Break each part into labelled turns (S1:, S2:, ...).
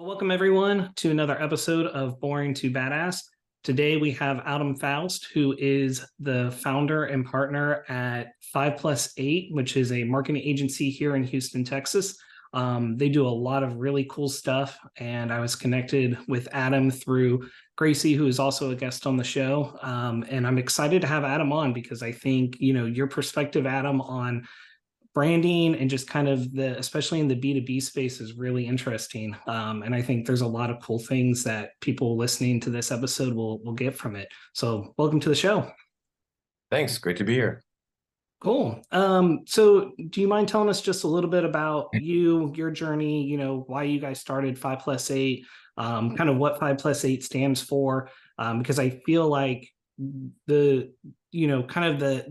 S1: Welcome, everyone, to another episode of Boring to Badass. Today, we have Adam Faust, who is the founder and partner at 5+8, which is a marketing agency here in Houston, Texas. They do a lot of really cool stuff, and I was connected with Adam through Gracie, who is also a guest on the show. And I'm excited to have Adam on because I think, your perspective, Adam, on branding and just kind of especially in the B2B space is really interesting. And I think there's a lot of cool things that people listening to this episode will get from it. So welcome to the show.
S2: Thanks. Great to be here.
S1: Cool. So do you mind telling us just a little bit about your journey, why you guys started 5+8, kind of what 5+8 stands for? Because I feel like the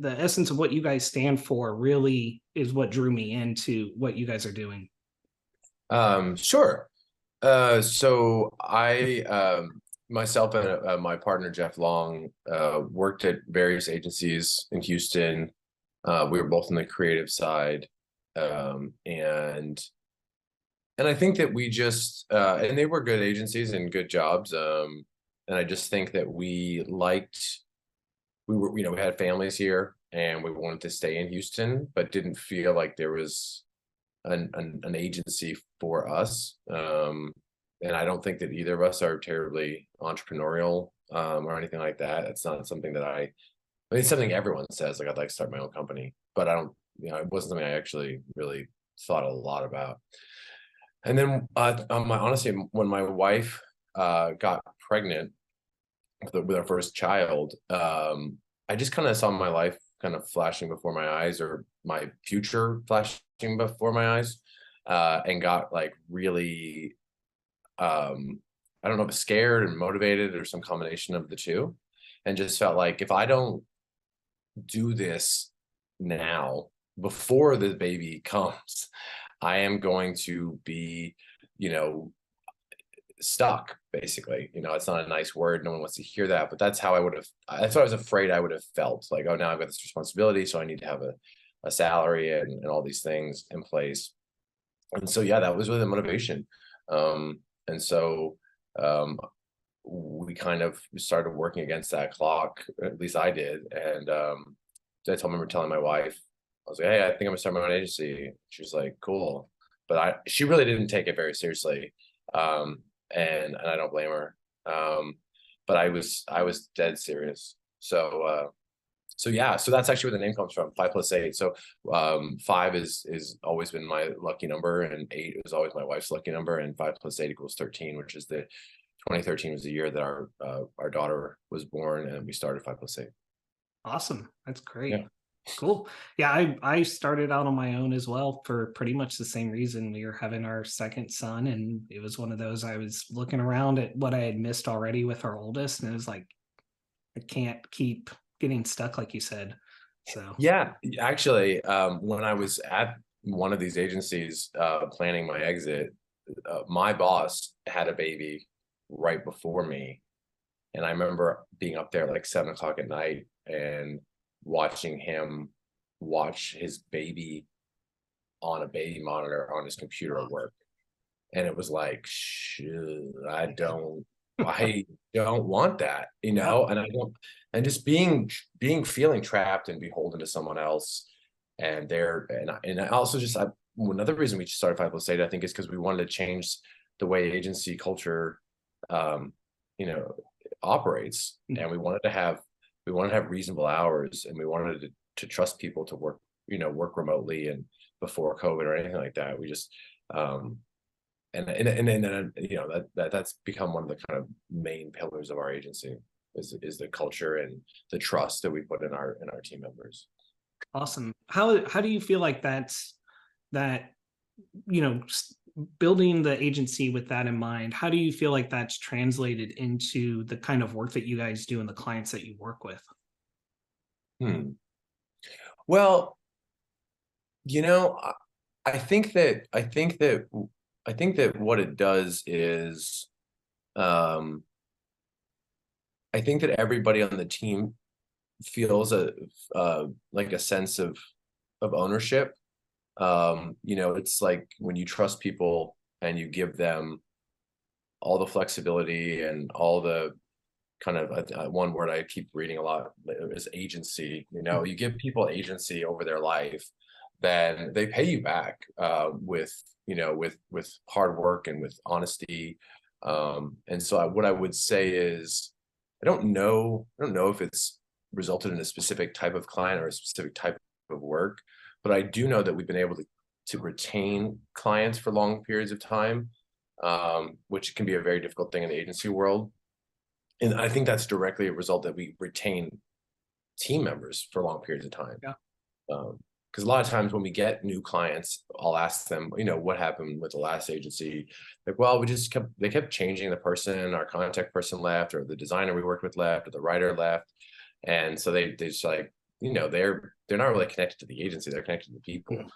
S1: essence of what you guys stand for really is what drew me into what you guys are doing.
S2: Sure. So I myself and my partner Jeff Long worked at various agencies in Houston. We were both on the creative side, and I think that we just and they were good agencies and good jobs. And I just think that we had families here and we wanted to stay in Houston, but didn't feel like there was an agency for us. And I don't think that either of us are terribly entrepreneurial or anything like that. It's not something that I mean, it's something everyone says, like, I'd like to start my own company, but I don't, it wasn't something I actually really thought a lot about. And then honestly, when my wife got pregnant with our first child, I just kind of saw my life kind of flashing before my eyes, or my future flashing before my eyes, and got like really, I don't know, scared and motivated, or some combination of the two, and just felt like if I don't do this now before the baby comes, I am going to be, stuck, basically. It's not a nice word, no one wants to hear that, but that's what I was afraid I would have felt, like, oh, now I've got this responsibility, so I need to have a salary and all these things in place. And so yeah, that was really the motivation. And so we kind of started working against that clock, at least I did. And I remember telling my wife, I was like, hey, I think I'm gonna start my own agency. She's like, cool. But she really didn't take it very seriously. And I don't blame her. But I was dead serious. So yeah, so that's actually where the name comes from, 5+8. So 5 is always been my lucky number, and 8 is always my wife's lucky number, and 5+8 equals 13, which is 2013 was the year that our daughter was born, and we started 5+8.
S1: Awesome. That's great.
S2: Yeah.
S1: Cool. Yeah, I started out on my own as well for pretty much the same reason. We were having our second son, and it was one of those, I was looking around at what I had missed already with our oldest, and it was like, I can't keep getting stuck, like you said. So
S2: Yeah, actually, when I was at one of these agencies planning my exit, my boss had a baby right before me, and I remember being up there like 7 o'clock at night and watching him watch his baby on a baby monitor on his computer at work. And it was like, I don't want that, and and just feeling trapped and beholden to someone else. And I also another reason we started 5+8, I think, is because we wanted to change the way agency culture, operates. And we wanted to have reasonable hours, and we wanted to trust people to work remotely, and before COVID or anything like that. We just that's become one of the kind of main pillars of our agency, is the culture and the trust that we put in our team members.
S1: Awesome. How do you feel like building the agency with that in mind, how do you feel like that's translated into the kind of work that you guys do and the clients that you work with?
S2: Well, I think that what it does is, I think that everybody on the team feels like a sense of ownership. It's like when you trust people and you give them all the flexibility and all the kind of one word I keep reading a lot is agency. You know, you give people agency over their life, then they pay you back with, you know, with hard work and with honesty. And so what I would say is, I don't know if it's resulted in a specific type of client or a specific type of work, but I do know that we've been able to retain clients for long periods of time, which can be a very difficult thing in the agency world. And I think that's directly a result that we retain team members for long periods of time.
S1: Yeah.
S2: Because a lot of times when we get new clients, I'll ask them, you know, what happened with the last agency? Like, well, they kept changing the person, our contact person left, or the designer we worked with left, or the writer left. And so they just like, you know, they're not really connected to the agency, they're connected to the people. Mm-hmm.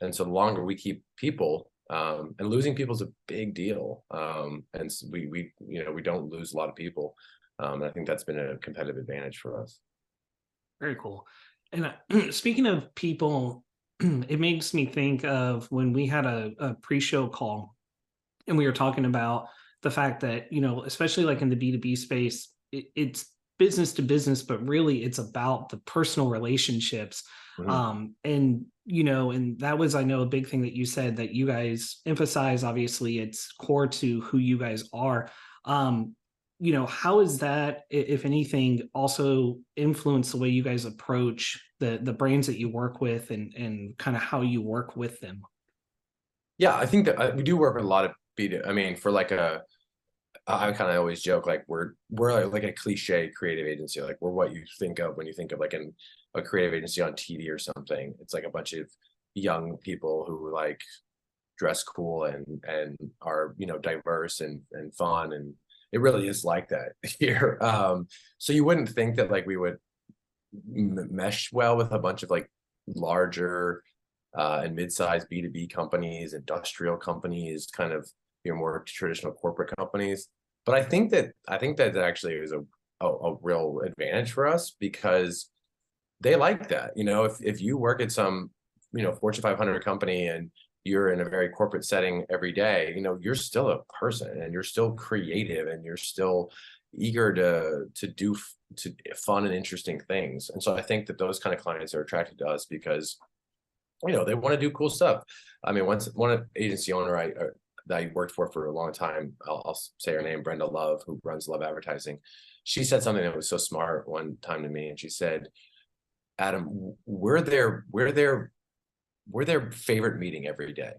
S2: And so the longer we keep people, and losing people is a big deal. And so we you know, we don't lose a lot of people. And I think that's been a competitive advantage for us.
S1: Very cool. And speaking of people, it makes me think of when we had a pre-show call and we were talking about the fact that, you know, especially like in the B2B space, it's business to business, but really it's about the personal relationships. Mm-hmm. And, you know, and that was, I know, a big thing that you said that you guys emphasize. Obviously, it's core to who you guys are. You know, how is that, if anything, also influence the way you guys approach the brands that you work with and kind of how you work with them?
S2: Yeah, I think that we do work with a lot of B2B. I mean, for like I kind of always joke, like we're like a cliche creative agency. Like we're what you think of when you think of like a creative agency on TV or something. It's like a bunch of young people who like dress cool and are, you know, diverse and fun, and it really is like that here. So you wouldn't think that like we would mesh well with a bunch of like larger and mid-sized B2B companies, industrial companies, kind of, you know, more traditional corporate companies. But I think that actually is a real advantage for us, because they like that. You know, if you work at some, you know, Fortune 500 company and you're in a very corporate setting every day, you know, you're still a person and you're still creative and you're still eager to do fun and interesting things. And so I think that those kind of clients are attracted to us because, you know, they want to do cool stuff. I mean, one agency owner that I worked for a long time, I'll say her name, Brenda Love, who runs Love Advertising. She said something that was so smart one time to me, and she said, "Adam, we're their favorite meeting every day.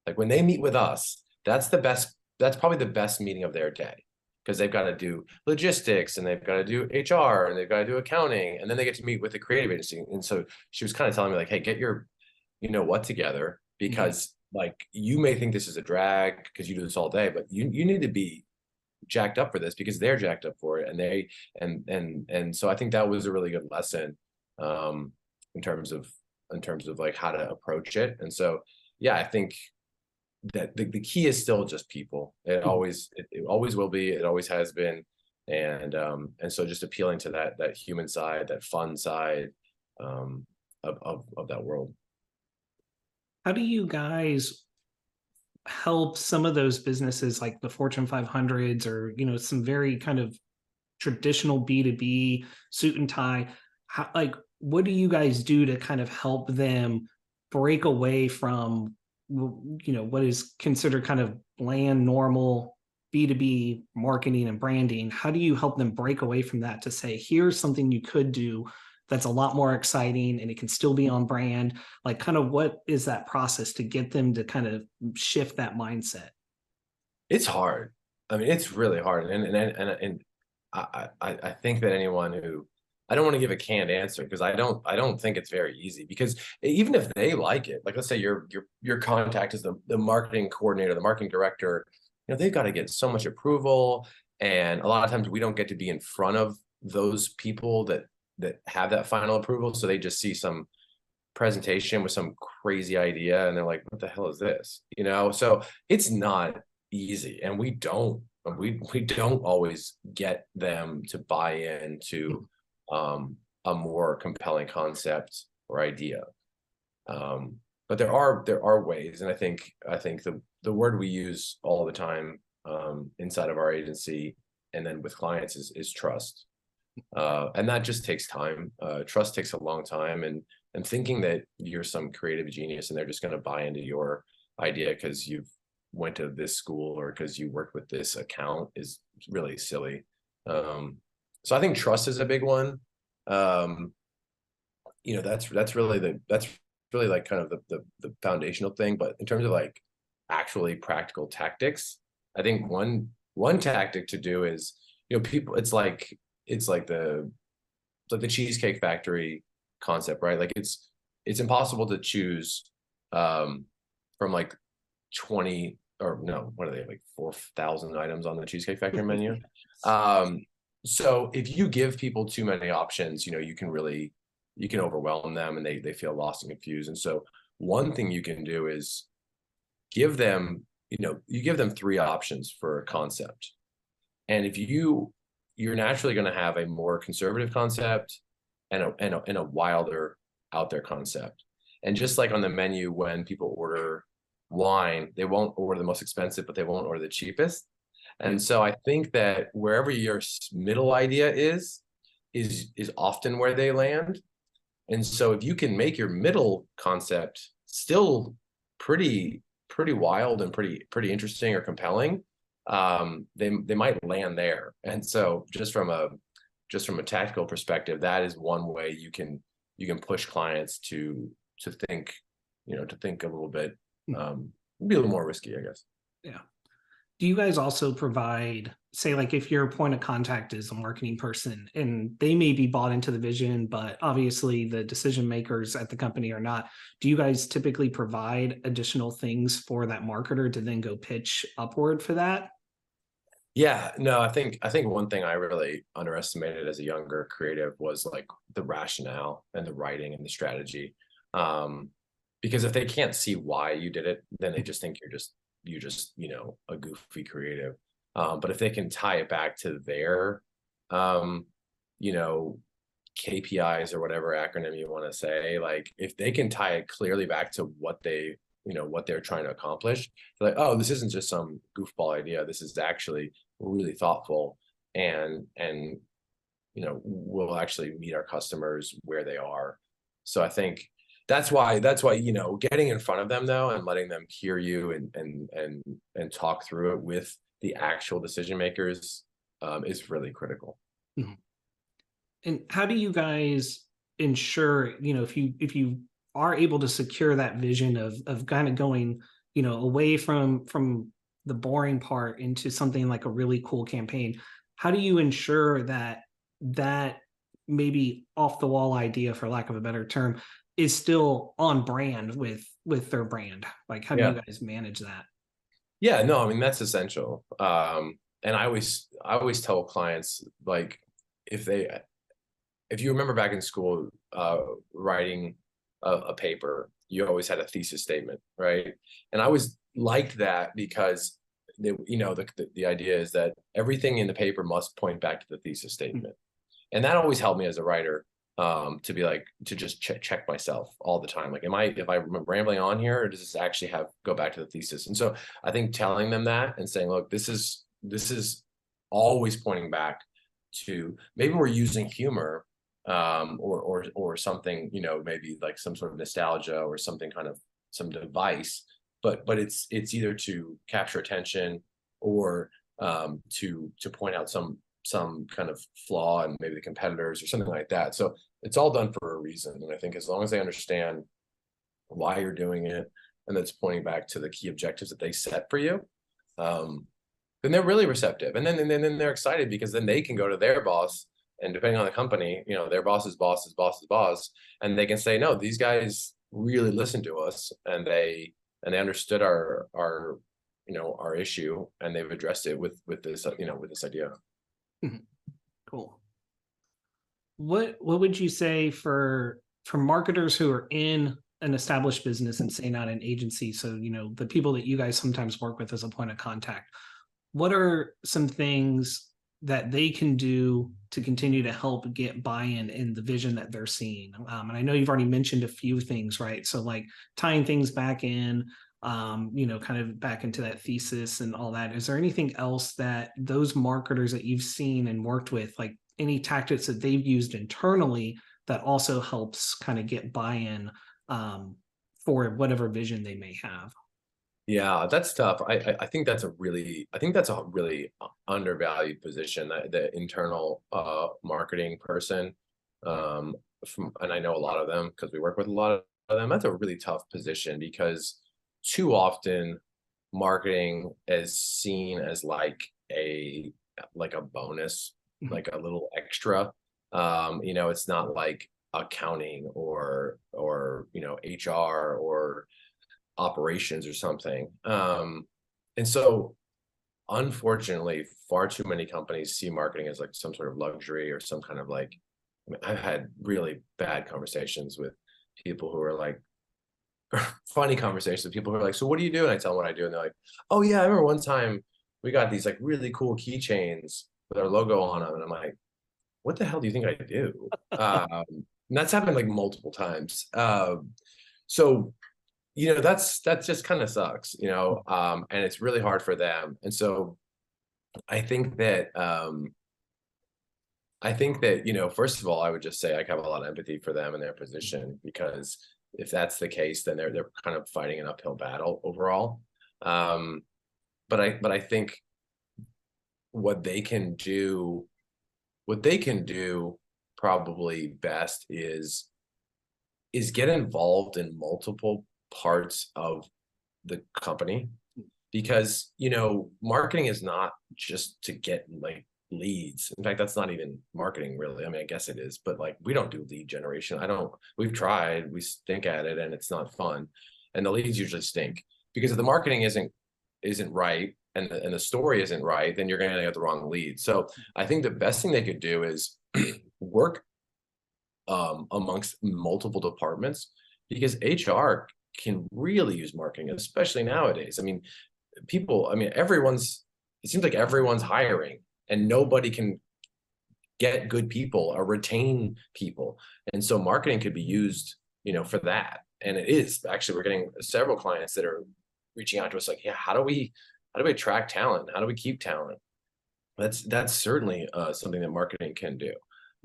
S2: Like when they meet with us, that's probably the best meeting of their day, because they've got to do logistics and they've got to do HR and they've got to do accounting, and then they get to meet with the creative agency." And so she was kind of telling me like, hey, get your, you know what, together, because like you may think this is a drag because you do this all day, but you need to be jacked up for this because they're jacked up for it. And so I think that was a really good lesson in terms of like how to approach it. And so, yeah, I think that the key is still just people. It always will be, it always has been. And so just appealing to that human side, that fun side of that world.
S1: How do you guys help some of those businesses like the Fortune 500s, or, you know, some very kind of traditional B2B suit and tie? How, like, what do you guys do to kind of help them break away from, you know, what is considered kind of bland, normal B2B marketing and branding? How do you help them break away from that to say, here's something you could do that's a lot more exciting and it can still be on brand? Like, kind of what is that process to get them to kind of shift that mindset?
S2: It's hard. I mean, it's really hard. And I think that anyone who, I don't want to give a canned answer because I don't think it's very easy, because even if they like it, like let's say your contact is the marketing coordinator, the marketing director, you know, they've got to get so much approval. And a lot of times we don't get to be in front of those people that have that final approval. So they just see some presentation with some crazy idea and they're like, what the hell is this? You know, so it's not easy. And we don't always get them to buy into a more compelling concept or idea. But there are ways. And I think the word we use all the time inside of our agency and then with clients is trust. And that just takes time. Trust takes a long time, and thinking that you're some creative genius and they're just going to buy into your idea because you've went to this school or because you work with this account is really silly. So I think trust is a big one. That's really like kind of the foundational thing. But in terms of like actually practical tactics, I think one tactic to do is, people, it's like the Cheesecake Factory concept, right? Like it's impossible to choose from like 20 or no, what are they, like 4,000 items on the Cheesecake Factory menu. So if you give people too many options, you can overwhelm them and they feel lost and confused. And so one thing you can do is give them 3 options for a concept. And if you're naturally going to have a more conservative concept and a wilder out there concept. And just like on the menu, when people order wine, they won't order the most expensive, but they won't order the cheapest. And so I think that wherever your middle idea is often where they land. And so if you can make your middle concept still pretty wild and pretty interesting or compelling, they might land there. And so just from a tactical perspective, that is one way you can push clients to think a little bit, be a little more risky, I guess.
S1: Yeah. Do you guys also provide, say, like if your point of contact is a marketing person and they may be bought into the vision, but obviously the decision makers at the company are not, do you guys typically provide additional things for that marketer to then go pitch upward for that?
S2: Yeah, no, I think one thing I really underestimated as a younger creative was like the rationale and the writing and the strategy. Because if they can't see why you did it, then they just think you're just a goofy creative. But if they can tie it back to their KPIs or whatever acronym you want to say, like if they can tie it clearly back to what they're trying to accomplish, they're like, oh, this isn't just some goofball idea, this is actually really thoughtful and we'll actually meet our customers where they are. So I think that's why getting in front of them though and letting them hear you and talk through it with the actual decision makers is really critical.
S1: Mm-hmm. And how do you guys ensure, if you are able to secure that vision of kind of going, away from the boring part into something like a really cool campaign, how do you ensure that maybe off the wall idea, for lack of a better term, is still on brand with their brand? Like, how do you guys manage that?
S2: Yeah, no, I mean, that's essential. And I always tell clients, like, if you remember back in school, writing a paper, you always had a thesis statement, right? And I always liked that because the idea is that everything in the paper must point back to the thesis statement. And that always helped me as a writer, to be like, to just check myself all the time. Like, if I'm rambling on here, or does this actually go back to the thesis? And so I think telling them that and saying, look, this is always pointing back to, maybe we're using humor, or something, maybe like some sort of nostalgia or something, kind of some device, but it's either to capture attention or to point out some kind of flaw in maybe the competitors or something like that. So it's all done for a reason. And I think as long as they understand why you're doing it and that's pointing back to the key objectives that they set for you, then they're really receptive. And then they're excited, because then they can go to their boss, and depending on the company, their boss's boss's boss's boss, and they can say, no, these guys really listened to us, and they understood our issue, and they've addressed it with this idea.
S1: Cool. What would you say for marketers who are in an established business and say not an agency? So, the people that you guys sometimes work with as a point of contact, what are some things that they can do to continue to help get buy-in in the vision that they're seeing? And I know you've already mentioned a few things, right? So like tying things back in, kind of back into that thesis and all that. Is there anything else that those marketers that you've seen and worked with, like any tactics that they've used internally that also helps kind of get buy-in for whatever vision they may have?
S2: Yeah, that's tough. I think that's a really undervalued position, that the internal marketing person. And I know a lot of them because we work with a lot of them. That's a really tough position because too often marketing is seen as like a bonus, like a little extra. It's not like accounting or HR or operations or something. And so unfortunately, far too many companies see marketing as like some sort of luxury or some kind of like, I mean, I've had really bad conversations with people who are like, funny conversations with people who are like, so what do you do? And I tell them what I do. And they're like, oh yeah, I remember one time we got these like really cool keychains with our logo on them. And I'm like, what the hell do you think I do? And that's happened like multiple times. So that's just kind of sucks, and it's really hard for them. And so I think that first of all, I would just say I have a lot of empathy for them in their position, because if that's the case, then they're kind of fighting an uphill battle overall. But I think what they can do probably best is get involved in multiple parts of the company, because marketing is not just to get like leads. In fact, that's not even marketing really. I mean, I guess it is, but like we don't do lead generation. We've tried, we stink at it, and it's not fun, and the leads usually stink, because if the marketing isn't right and the story isn't right, then you're going to get the wrong lead. So I think the best thing they could do is work amongst multiple departments, because HR can really use marketing, especially nowadays. I mean, it seems like everyone's hiring, and nobody can get good people or retain people. And so marketing could be used, for that. And it is actually, we're getting several clients that are reaching out to us like, yeah, how do we attract talent? How do we keep talent? That's certainly something that marketing can do.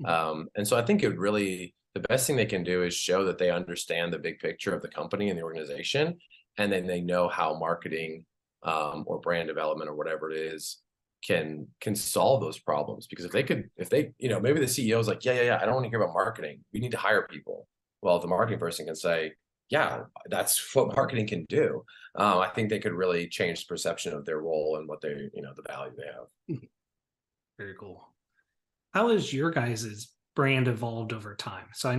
S2: And so I think the best thing they can do is show that they understand the big picture of the company and the organization, and then they know how marketing or brand development or whatever it is can solve those problems. Because if they maybe the CEO is like, yeah, I don't want to hear about marketing, we need to hire people. Well, the marketing person can say, yeah, that's what marketing can do. I think they could really change the perception of their role and what the value they have.
S1: Very cool. How has your guys' brand evolved over time? So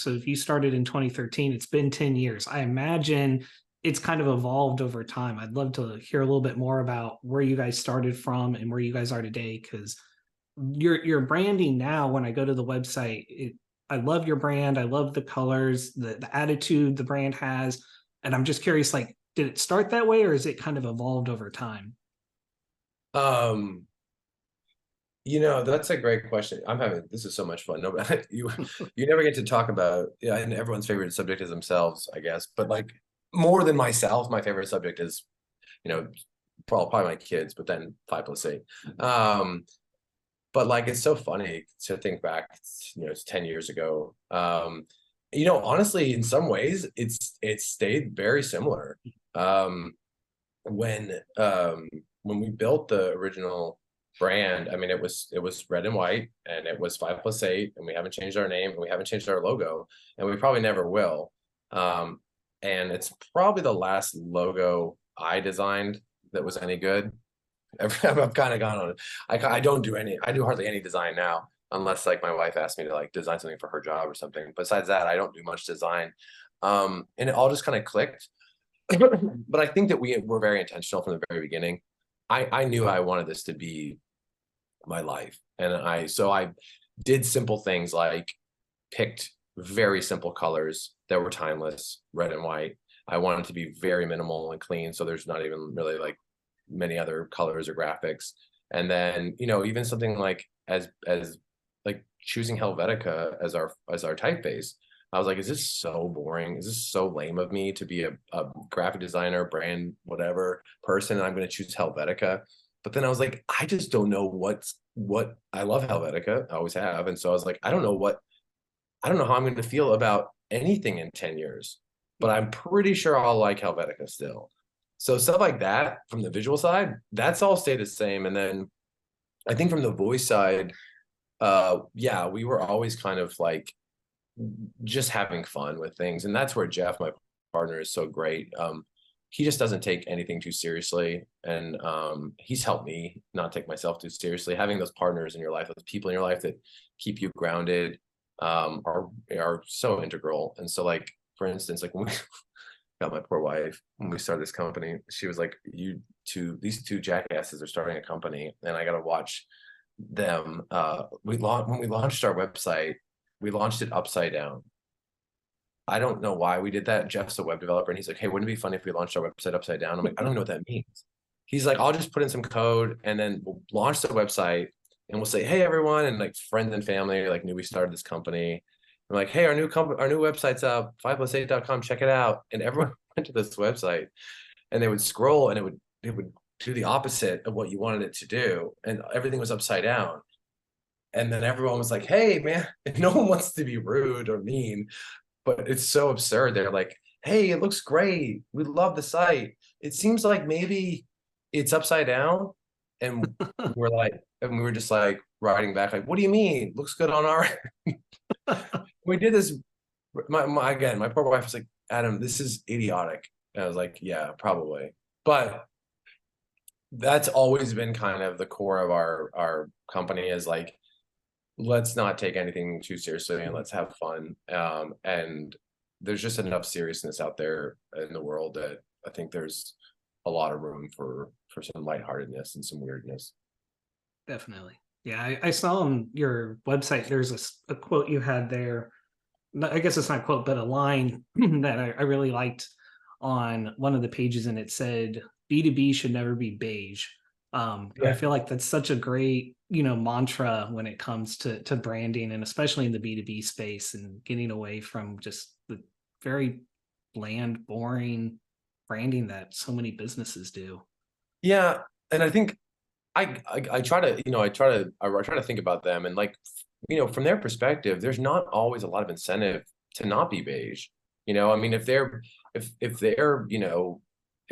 S1: if you started in 2013, it's been 10 years. I imagine it's kind of evolved over time. I'd love to hear a little bit more about where you guys started from and where you guys are today, because your branding now, when I go to the website, I love your brand. I love the colors, the attitude the brand has. And I'm just curious, like, did it start that way, or is it kind of evolved over time?
S2: That's a great question. This is so much fun. No, you never get to talk about, and everyone's favorite subject is themselves, I guess. But like more than myself, my favorite subject is, probably my kids, but then 5+8. But like, it's so funny to think back, it's 10 years ago. Honestly, in some ways, it's stayed very similar. When we built the original brand, I mean, it was red and white, and it was 5+8, and we haven't changed our name, and we haven't changed our logo, and we probably never will. And it's probably the last logo I designed that was any good. I've kind of gone on it. I do hardly any design now, unless like my wife asked me to like design something for her job or something. Besides that, I don't do much design. And it all just kind of clicked. But I think that we were very intentional from the very beginning. I knew I wanted this to be my life. And I did simple things like picked very simple colors that were timeless, red and white. I wanted to be very minimal and clean, so there's not even really like many other colors or graphics. And then, even something like as like choosing Helvetica as our typeface. I was like, is this so boring? Is this so lame of me to be a graphic designer, brand, whatever person, and I'm going to choose Helvetica? But then I was like, I just don't know what I love Helvetica. I always have. And so I was like, I don't know how I'm going to feel about anything in 10 years, but I'm pretty sure I'll like Helvetica still. So stuff like that from the visual side, that's all stayed the same. And then I think from the voice side, yeah, we were always kind of like just having fun with things. And that's where Jeff, my partner, is so great. He just doesn't take anything too seriously. And he's helped me not take myself too seriously. Having those partners in your life, those people in your life that keep you grounded, are so integral. And so like, for instance, like when we got my poor wife, when we started this company, she was like, these two jackasses are starting a company and I got to watch them. When we launched our website, we launched it upside down. I don't know why we did that. Jeff's a web developer and he's like, hey, wouldn't it be funny if we launched our website upside down? I'm like, I don't know what that means. He's like, I'll just put in some code and then we'll launch the website and we'll say, hey, everyone. And like friends and family like knew we started this company. I'm like, hey, our new website's up, 5plus8.com, check it out. And everyone went to this website and they would scroll and it would do the opposite of what you wanted it to do. And everything was upside down. And then everyone was like, hey, man, no one wants to be rude or mean, but it's so absurd. They're like, hey, it looks great. We love the site. It seems like maybe it's upside down. And we're like, and we were just like writing back, like, what do you mean? Looks good on our we did this. My poor wife was like, Adam, this is idiotic. And I was like, yeah, probably. But that's always been kind of the core of our company is like, let's not take anything too seriously and let's have fun. And there's just enough seriousness out there in the world that I think there's a lot of room for some lightheartedness and some weirdness.
S1: Definitely. Yeah, I saw on your website there's a quote you had there. I guess it's not a quote, but a line that I really liked on one of the pages, and it said B2B should never be beige. And I
S2: Yeah.
S1: feel like that's such a great, mantra when it comes to branding, and especially in the B2B space, and getting away from just the very bland, boring branding that so many businesses do.
S2: Yeah. And I think I try to, I try to think about them and like, from their perspective, there's not always a lot of incentive to not be beige. I mean, if they're, if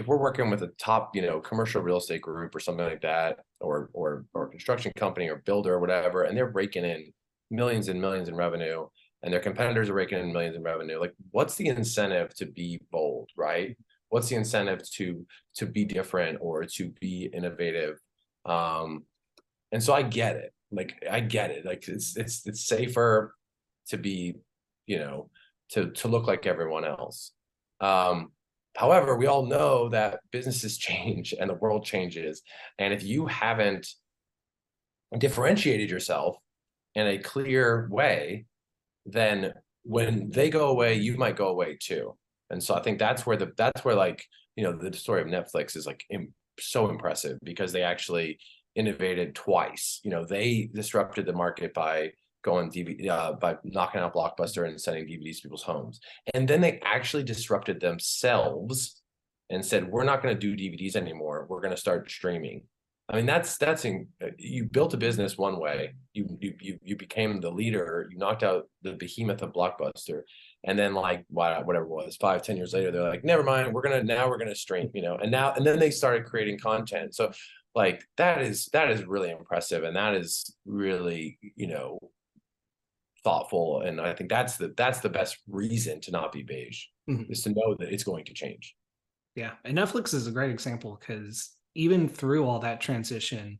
S2: we're working with a top, commercial real estate group or something like that, or construction company or builder or whatever, and they're raking in millions and millions in revenue, and their competitors are raking in millions in revenue, like what's the incentive to be bold, right? What's the incentive to be different or to be innovative? And so I get it. Like I get it. Like it's safer to be, to look like everyone else. However, we all know that businesses change and the world changes. And if you haven't differentiated yourself in a clear way, then when they go away, you might go away too. And so I think that's where like, the story of Netflix is like so impressive because they actually innovated twice. They disrupted the market by going DVD, by knocking out Blockbuster and sending DVDs to people's homes. And then they actually disrupted themselves and said, we're not going to do DVDs anymore. We're going to start streaming. I mean, you built a business one way. You became the leader. You knocked out the behemoth of Blockbuster, and then like whatever it was, 5-10 years later, they're like, never mind. We're gonna stream, and then they started creating content. So like that is really impressive, and that is really thoughtful. And I think that's the best reason to not be beige, is to know that it's going to change.
S1: Yeah, and Netflix is a great example because even through all that transition,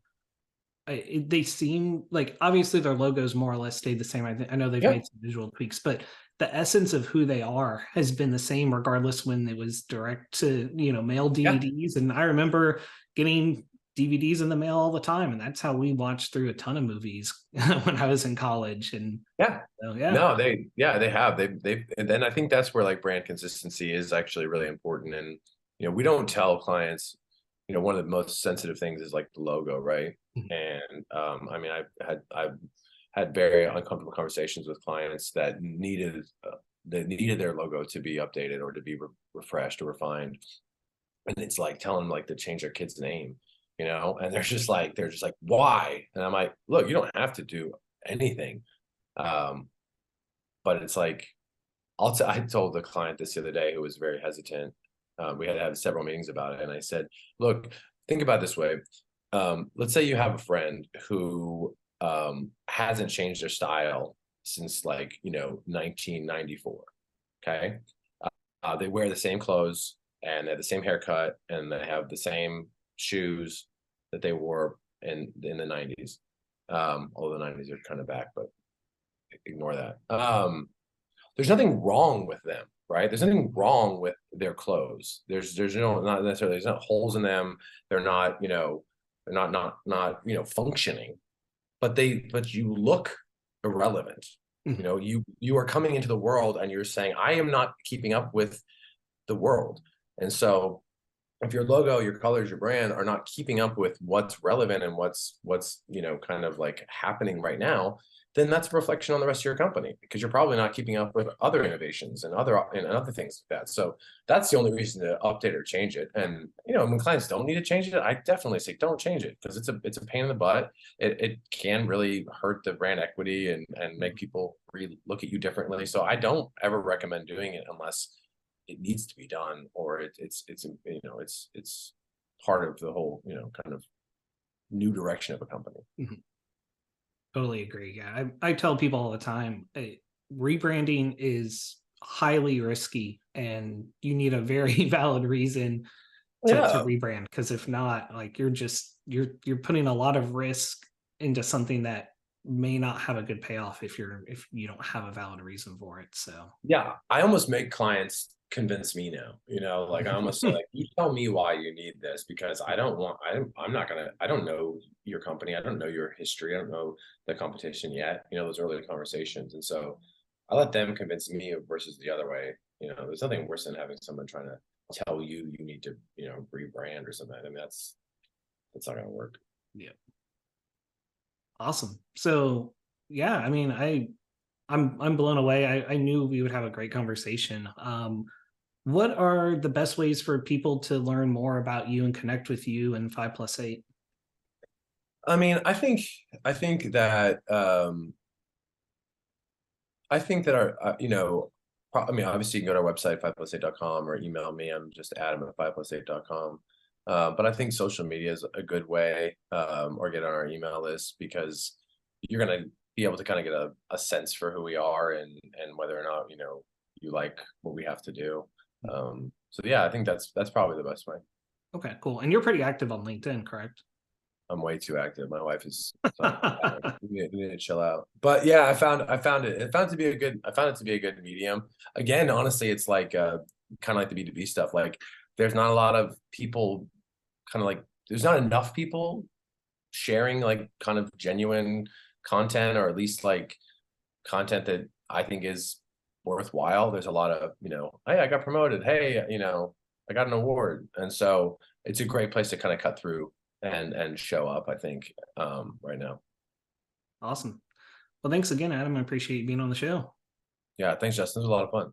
S1: they seem like obviously their logos more or less stayed the same. I know they've
S2: Yeah.
S1: made some visual tweaks, but the essence of who they are has been the same regardless when it was direct to mail DVDs. And I remember getting DVDs in the mail all the time, and that's how we watched through a ton of movies when I was in college. And
S2: Yeah.
S1: so, yeah,
S2: No, they have. And then I think that's where like brand consistency is actually really important. And, we don't tell clients, one of the most sensitive things is like the logo, right? And I mean, I've had very uncomfortable conversations with clients that needed that needed their logo to be updated or to be refreshed or refined. And it's like telling them like to change their kid's name, you know, and they're just like, why? And I'm like, look, you don't have to do anything. But it's like, I told the client this the other day who was very hesitant. We had to have several meetings about it. And I said, look, think about it this way. Let's say you have a friend who hasn't changed their style since like, 1994. Okay. They wear the same clothes and they have the same haircut and they have the same shoes that they wore in the 90s. Although the 90s are kind of back, but ignore that. There's nothing wrong with them, right? There's nothing wrong with their clothes. There's not necessarily, there's not holes in them. They're not, they're not functioning, but you look irrelevant. You are coming into the world and you're saying, I am not keeping up with the world. And so if your logo, your colors, your brand are not keeping up with what's relevant and what's kind of like happening right now, then that's a reflection on the rest of your company, because you're probably not keeping up with other innovations and other things like that. So that's the only reason to update or change it. And when clients don't need to change it, I definitely say don't change it, because it's a pain in the butt. It can really hurt the brand equity and make people look at you differently. So I don't ever recommend doing it unless it needs to be done, or it's part of the whole kind of new direction of a company.
S1: Mm-hmm. Totally agree. Yeah, I tell people all the time, rebranding is highly risky, and you need a very valid reason to rebrand. Because if not, like you're putting a lot of risk into something that may not have a good payoff if you don't have a valid reason for it. So
S2: yeah, I almost make clients convince me now, like I almost say, like, you tell me why you need this, because I'm not gonna, I don't know your company, I don't know your history, I don't know the competition yet, those early conversations. And so I let them convince me versus the other way. There's nothing worse than having someone trying to tell you need to rebrand or something. I mean, that's not gonna work.
S1: Yeah. Awesome. So yeah, I mean, I'm blown away. I knew we would have a great conversation. What are the best ways for people to learn more about you and connect with you in 5+8?
S2: I mean, I think that obviously you can go to our website, 5+8.com, or email me. I'm just Adam at 5+8.com. But I think social media is a good way, or get on our email list, because you're going to be able to kind of get a sense for who we are and whether or not, you like what we have to do. So yeah, I think that's probably the best way.
S1: Okay, cool. And you're pretty active on LinkedIn, correct?
S2: I'm way too active. My wife is we need to chill out. But yeah, I found it to be a good medium. Again, honestly, it's like kind of like the B2B stuff. Like there's not a lot of people there's not enough people sharing like kind of genuine content, or at least like content that I think is worthwhile. There's a lot of, hey, I got promoted. Hey, I got an award. And so it's a great place to kind of cut through and show up, I think, right now.
S1: Awesome. Well, thanks again, Adam. I appreciate you being on the show.
S2: Yeah, thanks, Justin. It was a lot of fun.